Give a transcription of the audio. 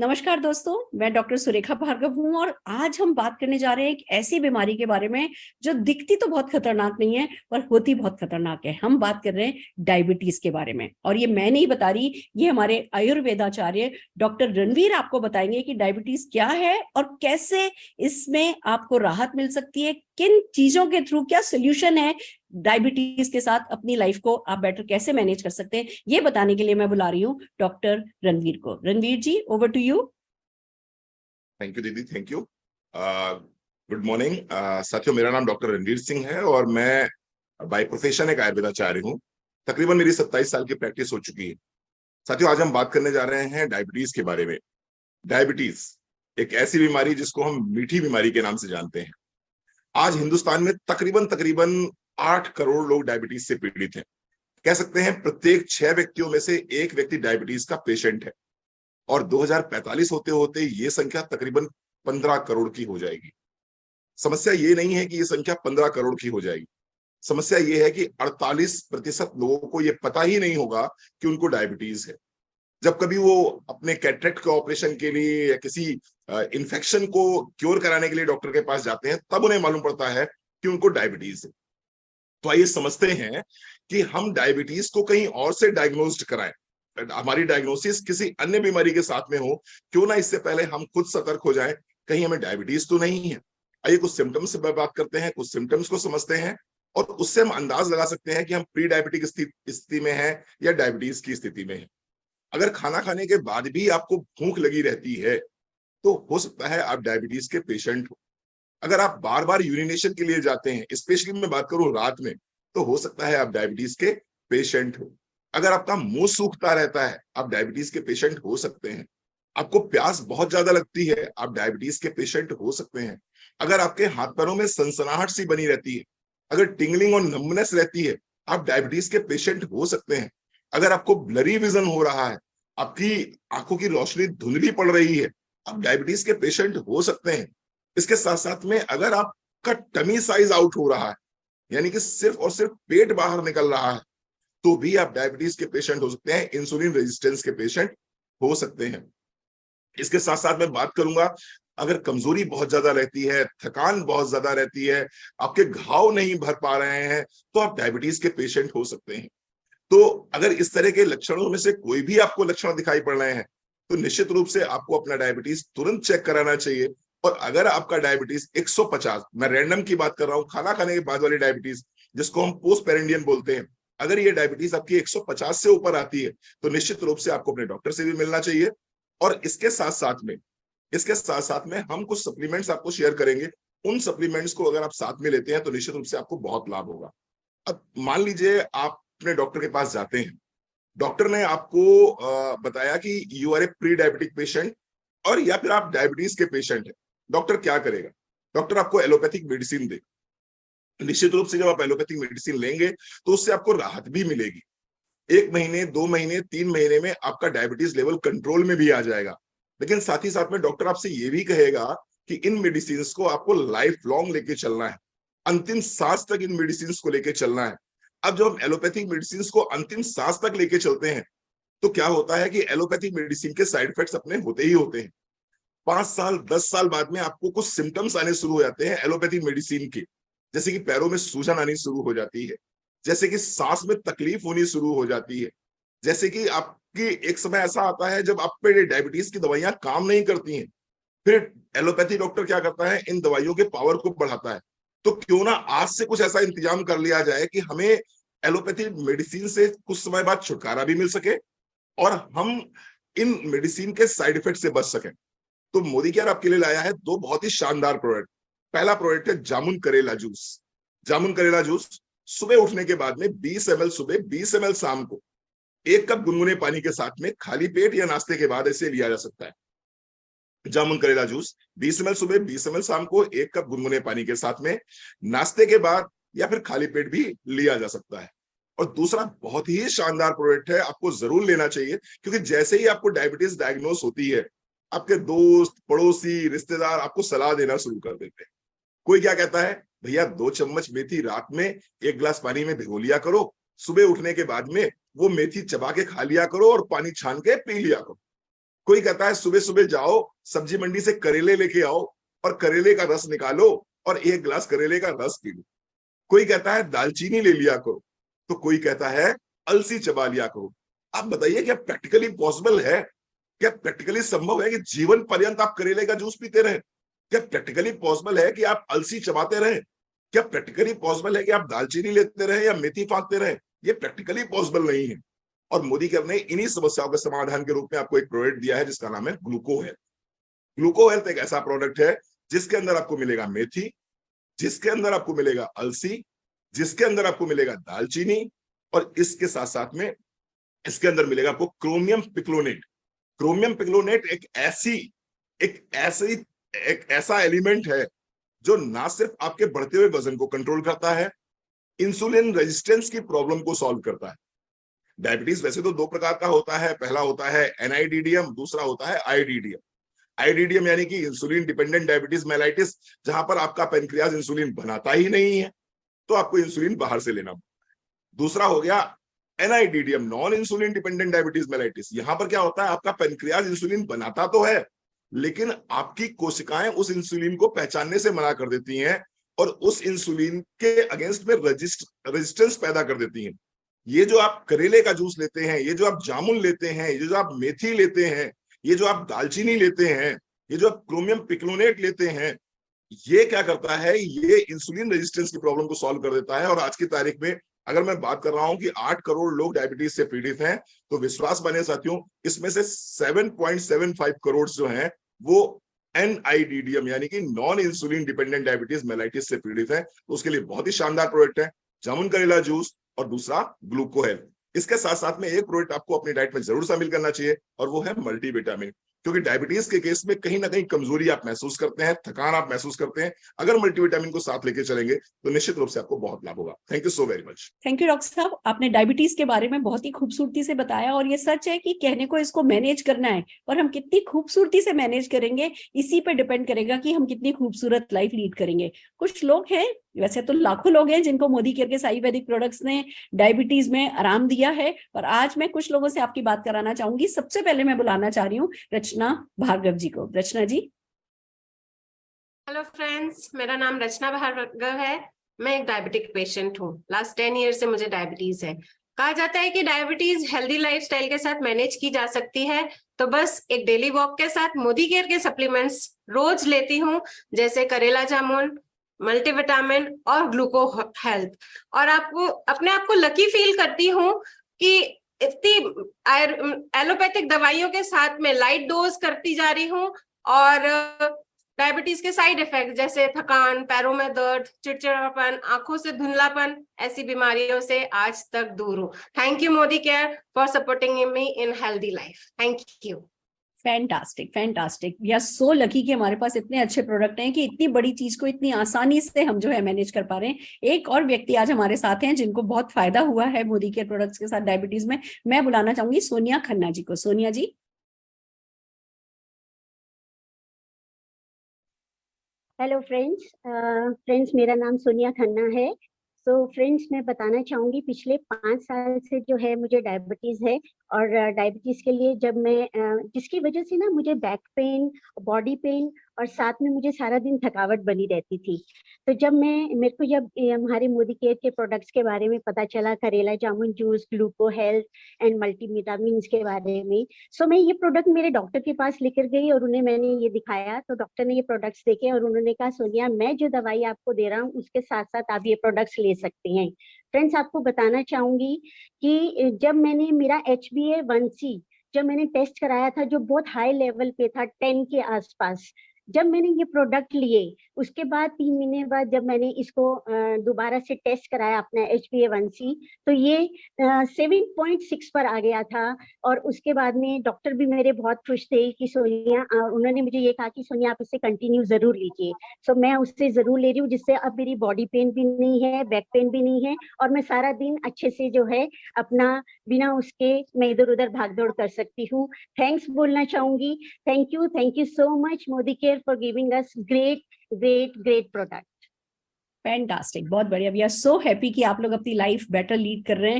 नमस्कार दोस्तों, मैं डॉक्टर सुरेखा भार्गव हूँ और आज हम बात करने जा रहे हैं एक ऐसी बीमारी के बारे में जो दिखती तो बहुत खतरनाक नहीं है पर होती बहुत खतरनाक है। हम बात कर रहे हैं डायबिटीज के बारे में और ये मैं नहीं बता रही, ये हमारे आयुर्वेदाचार्य डॉक्टर रणवीर आपको बताएंगे कि डायबिटीज क्या है और कैसे इसमें आपको राहत मिल सकती है, किन चीजों के थ्रू क्या सोल्यूशन है डायबिटीज के साथ अपनी लाइफ को आप बेटर कैसे मैनेज कर सकते हैं। ये बताने के लिए मैं बुला रही हूँ डॉक्टर रणवीर को। Ranveer ji, over to you. Thank you दीदी, थैंक यू। गुड मॉर्निंग साथियों, मेरा नाम डॉक्टर रणवीर सिंह है और मैं बाय प्रोफेशन एक आयुर्वेदाचार्य हूँ। तकरीबन मेरी 27 साल की प्रैक्टिस हो चुकी है। साथियों, आज हम बात करने जा रहे हैं डायबिटीज के बारे में। डायबिटीज एक ऐसी बीमारी जिसको हम मीठी बीमारी के नाम से जानते हैं। आज हिंदुस्तान में तकरीबन तकरीबन 8 करोड़ लोग डायबिटीज से पीड़ित हैं। कह सकते हैं प्रत्येक 6 व्यक्तियों में से एक व्यक्ति डायबिटीज का पेशेंट है और 2045 होते होते ये संख्या तकरीबन 15 करोड़ की हो जाएगी। समस्या ये नहीं है कि ये संख्या 15 करोड़ की हो जाएगी, समस्या ये है कि 48% लोगों को ये पता ही नहीं होगा कि उनको डायबिटीज है। जब कभी वो अपने कैटरेक्ट के ऑपरेशन के लिए या किसी इन्फेक्शन को क्योर कराने के लिए डॉक्टर के पास जाते हैं, तब उन्हें मालूम पड़ता है कि उनको डायबिटीज है। तो आइए समझते हैं कि हम डायबिटीज को कहीं और से डायग्नोस्ड कराएं, हमारी डायग्नोसिस किसी अन्य बीमारी के साथ में हो, क्यों ना इससे पहले हम खुद सतर्क हो जाएं, कहीं हमें डायबिटीज तो नहीं है। आइए कुछ सिम्टम्स से बात करते हैं, कुछ सिम्टम्स को समझते हैं और उससे हम अंदाज लगा सकते हैं कि हम प्री डायबिटिक स्थिति में हैं या डायबिटीज की स्थिति में हैं। अगर खाना खाने के बाद भी आपको भूख लगी रहती है तो हो सकता है आप डायबिटीज के पेशेंट हो। अगर आप बार बार यूरिनेशन के लिए जाते हैं, स्पेशली मैं बात करूं रात में, तो हो सकता है आप डायबिटीज के पेशेंट हो। अगर आपका मुंह सूखता रहता है, आप डायबिटीज के पेशेंट हो सकते हैं। आपको प्यास बहुत ज्यादा लगती है, आप डायबिटीज के पेशेंट हो सकते हैं। अगर आपके हाथ पैरों में सनसनाहट सी बनी रहती है, अगर टिंगलिंग और नम्बनेस रहती है, आप डायबिटीज के पेशेंट हो सकते हैं। अगर आपको ब्लरी विजन हो रहा है, आपकी आंखों की रोशनी धुंधली पड़ रही है, आप डायबिटीज के पेशेंट हो सकते हैं। इसके साथ साथ में अगर आपका टमी साइज आउट हो रहा है, यानी कि सिर्फ और सिर्फ पेट बाहर निकल रहा है, तो भी आप डायबिटीज के पेशेंट हो सकते हैं, इंसुलिन रेजिस्टेंस के पेशेंट हो सकते हैं। इसके साथ साथ मैं बात करूंगा, अगर कमजोरी बहुत ज्यादा रहती है, थकान बहुत ज्यादा रहती है, आपके घाव नहीं भर पा रहे हैं, तो आप डायबिटीज के पेशेंट हो सकते हैं। तो अगर इस तरह के लक्षणों में से कोई भी आपको लक्षण दिखाई पड़ रहे हैं, तो निश्चित रूप से आपको अपना डायबिटीज तुरंत चेक कराना चाहिए। और अगर आपका डायबिटीज 150, मैं रैंडम की बात कर रहा हूं, खाना खाने के बाद वाली डायबिटीज जिसको हम पोस्ट पेरेंडियन बोलते हैं, अगर ये डायबिटीज आपकी 150 से ऊपर आती है, तो निश्चित रूप से आपको अपने डॉक्टर से भी मिलना चाहिए। और इसके साथ साथ में हम कुछ सप्लीमेंट्स आपको शेयर करेंगे। उन सप्लीमेंट्स को अगर आप साथ में लेते हैं तो निश्चित रूप से आपको बहुत लाभ होगा। अब मान लीजिए आप अपने डॉक्टर के पास जाते हैं, डॉक्टर ने आपको बताया कि you are a pre diabetic patient और या फिर आप डायबिटीज के पेशेंट हैं। डॉक्टर क्या करेगा? डॉक्टर आपको एलोपैथिक मेडिसिन दे। निश्चित रूप से जब आप एलोपैथिक मेडिसिन लेंगे तो उससे आपको राहत भी मिलेगी। 1 महीने, 2 महीने, 3 महीने में आपका डायबिटीज लेवल कंट्रोल में भी आ जाएगा। लेकिन साथ ही साथ में डॉक्टर आपसे ये भी कहेगा कि इन मेडिसिन को आपको लाइफ लॉन्ग लेके चलना है, अंतिम सांस तक इन मेडिसिन को लेके चलना है। अब जब हम एलोपैथिक मेडिसिन को अंतिम सांस तक लेके चलते हैं, तो क्या होता है कि एलोपैथिक मेडिसिन के साइड इफेक्ट्स अपने होते ही होते हैं। 5 साल 10 साल बाद में आपको कुछ सिम्टम्स आने शुरू हो जाते हैं एलोपैथिक मेडिसिन के, जैसे कि पैरों में सूजन आनी शुरू हो जाती है, जैसे कि सांस में तकलीफ होनी शुरू हो जाती है, जैसे कि आपकी एक समय ऐसा आता है जब आप पे डायबिटीज की दवाइयां काम नहीं करती हैं। फिर एलोपैथी डॉक्टर क्या करता है, इन दवाइयों के पावर को बढ़ाता है। तो क्यों ना आज से कुछ ऐसा इंतजाम कर लिया जाए कि हमें एलोपैथी मेडिसिन से कुछ समय बाद छुटकारा भी मिल सके और हम इन मेडिसिन के साइड इफेक्ट से बच सकें। तो मोदी केयर आपके लिए लाया है 2 बहुत ही शानदार प्रोडक्ट। पहला प्रोडक्ट है जामुन करेला जूस। जामुन करेला जूस सुबह उठने के बाद में 20 ml सुबह, 20 ml शाम को, 1 कप गुनगुने पानी के साथ में खाली पेट या नाश्ते के बाद ऐसे लिया जा सकता है। जामुन करेला जूस 20 ml सुबह, 20 ml शाम को, 1 कप गुनगुने पानी के साथ में नाश्ते के बाद या फिर खाली पेट भी लिया जा सकता है। और दूसरा बहुत ही शानदार प्रोडक्ट है, आपको जरूर लेना चाहिए, क्योंकि जैसे ही आपको डायबिटीज डायग्नोस होती है, आपके दोस्त, पड़ोसी, रिश्तेदार आपको सलाह देना शुरू कर देते हैं। कोई क्या कहता है, भैया 2 चम्मच मेथी रात में 1 गिलास पानी में भिगो लिया करो, सुबह उठने के बाद में वो मेथी चबा के खा लिया करो और पानी छान के पी लिया करो। कोई कहता है सुबह सुबह जाओ सब्जी मंडी से करेले लेके आओ और करेले का रस निकालो और 1 गिलास करेले का रस पी लो। कोई कहता है दालचीनी ले लिया करो, तो कोई कहता है अलसी चबा लिया करो। आप बताइए क्या प्रैक्टिकली पॉसिबल है? क्या प्रैक्टिकली संभव है कि जीवन पर्यंत आप करेले का जूस पीते रहे? क्या प्रैक्टिकली पॉसिबल है कि आप अलसी चबाते रहे? क्या प्रैक्टिकली पॉसिबल है कि आप दालचीनी लेते रहे या मेथी फाँकते रहे? ये प्रैक्टिकली पॉसिबल नहीं है। और मोदी केयर ने इन्हीं समस्याओं के समाधान के रूप में आपको एक प्रोडक्ट दिया है जिसका नाम है ग्लूको हेल्थ। ग्लूको हेल्थ एक ऐसा प्रोडक्ट है जिसके अंदर आपको मिलेगा मेथी, जिसके अंदर आपको मिलेगा अलसी, जिसके अंदर आपको मिलेगा दालचीनी, और इसके साथ साथ में इसके अंदर मिलेगा आपको क्रोमियम पिक्लोनेट। क्रोमियम पिक्लोनेट एक ऐसा एलिमेंट है जो ना सिर्फ आपके बढ़ते हुए वजन को कंट्रोल करता है, इंसुलिन रेजिस्टेंस की प्रॉब्लम को सॉल्व करता है। डायबिटीज वैसे तो 2 प्रकार का होता है, पहला होता है एनआईडीडीएम, दूसरा होता है आईडीडीएम। आईडीडीएम यानी कि इंसुलिन डिपेंडेंट डायबिटीज मेलाइटिस, जहां पर आपका पेनक्रियाज इंसुलिन बनाता ही नहीं है, तो आपको इंसुलिन बाहर से लेना। दूसरा हो गया NIDDM, non insulin dependent diabetes mellitus. यहां पर क्या होता है, आपका पेनक्रियाज इंसुलिन बनाता तो है, लेकिन आपकी कोशिकाएं उस इंसुलिन को पहचानने से मना कर देती हैं और उस इंसुलिन के अगेंस्ट में रेजिस्टेंस पैदा कर देती हैं। ये जो आप करेले का जूस लेते हैं, ये जो आप जामुन लेते हैं, ये जो आप मेथी लेते हैं, ये जो आप दालचीनी लेते हैं, ये जो आप क्रोमियम पिक्लोनेट लेते हैं, ये क्या करता है, ये इंसुलिन रेजिस्टेंस की प्रॉब्लम को सॉल्व कर देता है। और आज की तारीख में अगर मैं बात कर रहा हूं कि 8 करोड़ लोग डायबिटीज से पीड़ित हैं, तो विश्वास बने साथियों, इसमें से 7.75 करोड़ जो हैं वो एनआईडीडीएम यानी कि non insulin dependent diabetes mellitus से पीड़ित है। तो उसके लिए बहुत ही शानदार प्रोडक्ट है जामुन करेला जूस और दूसरा ग्लूको हेल्थ। इसके साथ साथ में एक प्रोडक्ट आपको अपनी डाइट में जरूर शामिल करना चाहिए और वो है मल्टीविटामिन, क्योंकि डायबिटीज के केस में कहीं ना कहीं कमजोरी आप महसूस करते हैं, थकान आप महसूस करते हैं। अगर मल्टीविटामिन को साथ लेके चलेंगे तो निश्चित रूप से आपको बहुत लाभ होगा। Thank you so very much. Thank you doctor साहब, आपने डायबिटीज के बारे में बहुत ही खूबसूरती से बताया। और ये सच है कि कहने को इसको मैनेज करना है, और हम कितनी खूबसूरती से मैनेज करेंगे इसी पे डिपेंड करेगा कि हम कितनी खूबसूरत लाइफ लीड करेंगे। कुछ लोग हैं, वैसे तो लाखों लोग हैं, जिनको मोदी केयर के आयुर्वेदिक प्रोडक्ट्स ने डायबिटीज में आराम दिया है। और आज मैं कुछ लोगों से आपकी बात कराना चाहूंगी। सबसे पहले मैं बुलाना चाह रही हूँ रचना भार्गव जी को। रचना जी। हेलो फ्रेंड्स, मेरा नाम रचना भार्गव है। मैं एक डायबिटिक पेशेंट हूँ। लास्ट 10 ईयर से मुझे डायबिटीज है। कहा जाता है कि डायबिटीज हेल्दी लाइफस्टाइल के साथ मैनेज की जा सकती है, तो बस एक डेली वॉक के साथ मोदी केयर के सप्लीमेंट्स रोज लेती हूँ, जैसे करेला जामुन, मल्टीविटामिन और ग्लूको हेल्थ। और आपको अपने आप को लकी फील करती हूँ कि इतनी एलोपैथिक दवाइयों के साथ में लाइट डोज करती जा रही हूँ, और डायबिटीज के साइड इफेक्ट जैसे थकान, पैरों में दर्द, चिड़चिड़ापन, आंखों से धुंधलापन, ऐसी बीमारियों से आज तक दूर हूँ। Thank you Modicare for supporting me in healthy life. Thank you. Fantastic, fantastic. We are so lucky कि हमारे पास इतने अच्छे प्रोडक्ट हैं कि इतनी बड़ी चीज को इतनी आसानी से हम जो है मैनेज कर पा रहे हैं। एक और व्यक्ति आज हमारे साथ हैं जिनको बहुत फायदा हुआ है मोदी केयर प्रोडक्ट्स के साथ डायबिटीज में। मैं बुलाना चाहूंगी सोनिया खन्ना जी को। सोनिया जी। हेलो फ्रेंड्स, मेरा नाम सोनिया खन्ना है। तो फ्रेंड्स, मैं बताना चाहूँगी पिछले 5 साल से जो है मुझे डायबिटीज़ है। और डायबिटीज़ के लिए जब मैं जिसकी वजह से ना मुझे बैक पेन, बॉडी पेन और साथ में मुझे सारा दिन थकावट बनी रहती थी। तो जब मेरे को जब हमारे मोदी केयर के प्रोडक्ट्स के बारे में पता चला, करेला जामुन juice, gluco health and multivitamins के बारे में, सो मैं ये प्रोडक्ट मेरे डॉक्टर के पास लेकर गई और उन्हें मैंने ये दिखाया। तो डॉक्टर ने ये प्रोडक्ट्स देखे और उन्होंने कहा, सोनिया, मैं जो दवाई आपको दे रहा हूँ उसके साथ साथ आप ये प्रोडक्ट्स ले सकती हैं। फ्रेंड्स, आपको बताना चाहूंगी कि जब मैंने मेरा HbA1c जब मैंने टेस्ट कराया था, जो बहुत हाई लेवल पे था 10 के आसपास, जब मैंने ये प्रोडक्ट लिए उसके बाद 3 महीने बाद जब मैंने इसको दोबारा से टेस्ट कराया अपना HbA1c, तो ये 7.6 पर आ गया था। और उसके बाद में डॉक्टर भी मेरे बहुत खुश थे कि सोनिया, उन्होंने मुझे ये कहा कि सोनिया, आप इसे कंटिन्यू जरूर लीजिए। सो मैं उससे जरूर ले रही हूँ, जिससे अब मेरी बॉडी पेन भी नहीं है, बैक पेन भी नहीं है, और मैं सारा दिन अच्छे से जो है अपना बिना उसके मैं इधर उधर भाग दौड़ कर सकती हूँ। थैंक्स बोलना चाहूंगी। Thank you so much Modi care for giving us great product. Fantastic, बहुत बढ़िया। वी आर सो हैप्पी कि आप लोग अपनी लाइफ बेटर लीड कर रहे हैं।